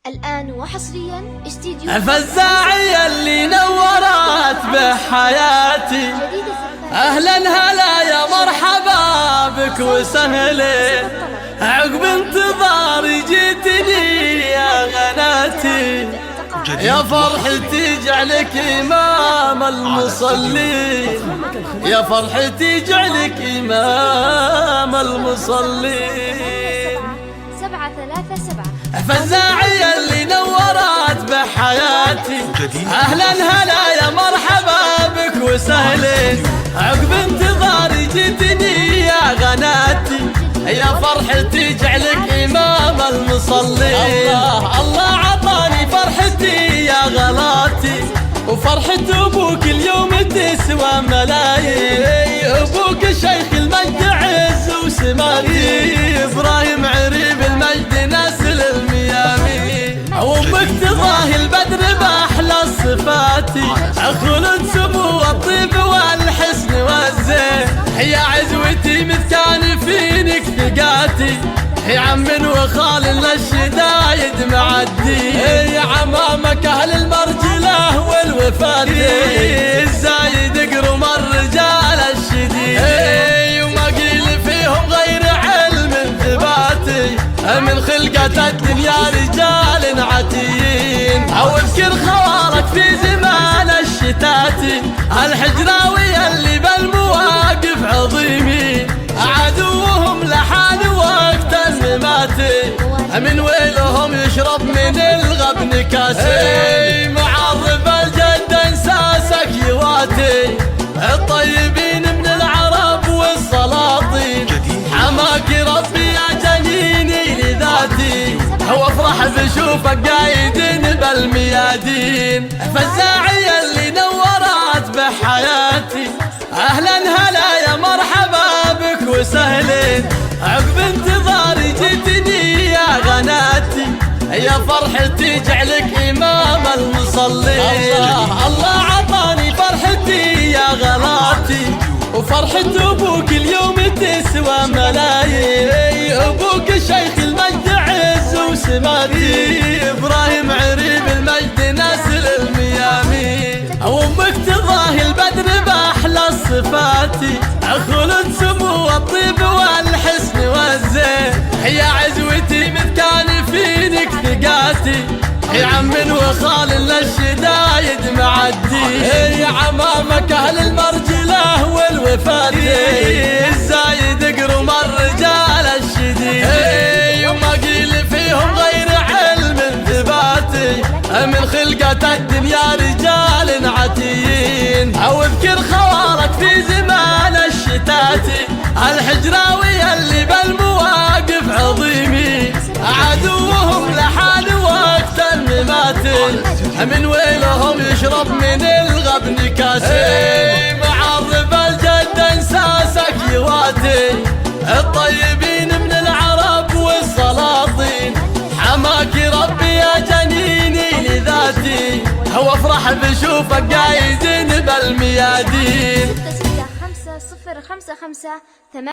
الآن وحصريا استديو فالزاعية اللي نورت بحياتي، أهلا هلا يا مرحبا بك وسهلا، عقب انتظاري جيتني يا غناتي، يا فرحتي جعلك إمام المصلين، يا فرحتي جعلك إمام المصلين. 737 فالزاعية اللي نورت بحياتي، أهلا هلا يا مرحبا بك وسهلا، عقب انتظاري جيتني يا غناتي، يا فرحتي جعلك إمام المصلين. الله عطاني فرحتي يا غلاتي، وفرحة أبوك اليوم تسوى ملايين، أبوك شيخ المجد عز وسماتي، إبراهيم عريب المجد نسل الميامين، وأمك تضاهي البدر بأحلى صفاتي، خلد سمو الطيب والحسن والزين، يا عزوتي مثكان فينك ثقاتي، يا عم وخال للشدايد معدي، يا عمامك أهل المرجلة والوفاد، الزايد قرم الرجال الشديد، وما قيل فيهم غير علم ثباتي، من خلقة الدنيا رجال عتيين، أو اذكر خوارك في زمان الشتاتي، الحجراوية اللي بالمواقف عظيمين، عدوهم لحال وقت المماتي، من ويلهم يشرب من الغبن كاسين، معرب الجد انساسك يواتي، الطيبين من العرب والسلاطين، حماك ربي يا جنيني لذاتي، وافرح بشوفك قايدين بالميادين. فالزاعية اللي نورت بحياتي، أهلا هلا يا مرحبا بك وسهلا، عقب انتظاري جيتني يا غناتي، يا فرحتي جعلك إمام المصلين. الله عطاني فرحتي يا غلاتي، وفرحة أبوك اليوم تسوى ملايين، أبوك شيخ المجد عز وسماتي، إبراهيم عريب المجد نسل الميامين، وأمك تضاهي البدر بأحلى صفاتي، خلد سمو الطيب والحسن والزين، يا عزوتي مثكان فينك ثقاتي، يا عم وخال للشدايد معدي، يا عمامك أهل المرجلة والوفاد، الزايد قرم الرجال الشديد، وما قيل فيهم غير علم ثباتي، من خلقة الدنيا رجال عتيين، أو اذكر خوارك في زمان الشتاتي، الحجراوية اللي بالمواقف عظيمين، عدوهم لحال وقت المماتي، من ويلهم يشرب من الغبن كاسين، معرب الجد انساسك يواتي، الطيبين من العرب والسلاطين، حماك ربي يا جنيني لذاتي، وافرح بشوفك قايدين بالميادين. 665 055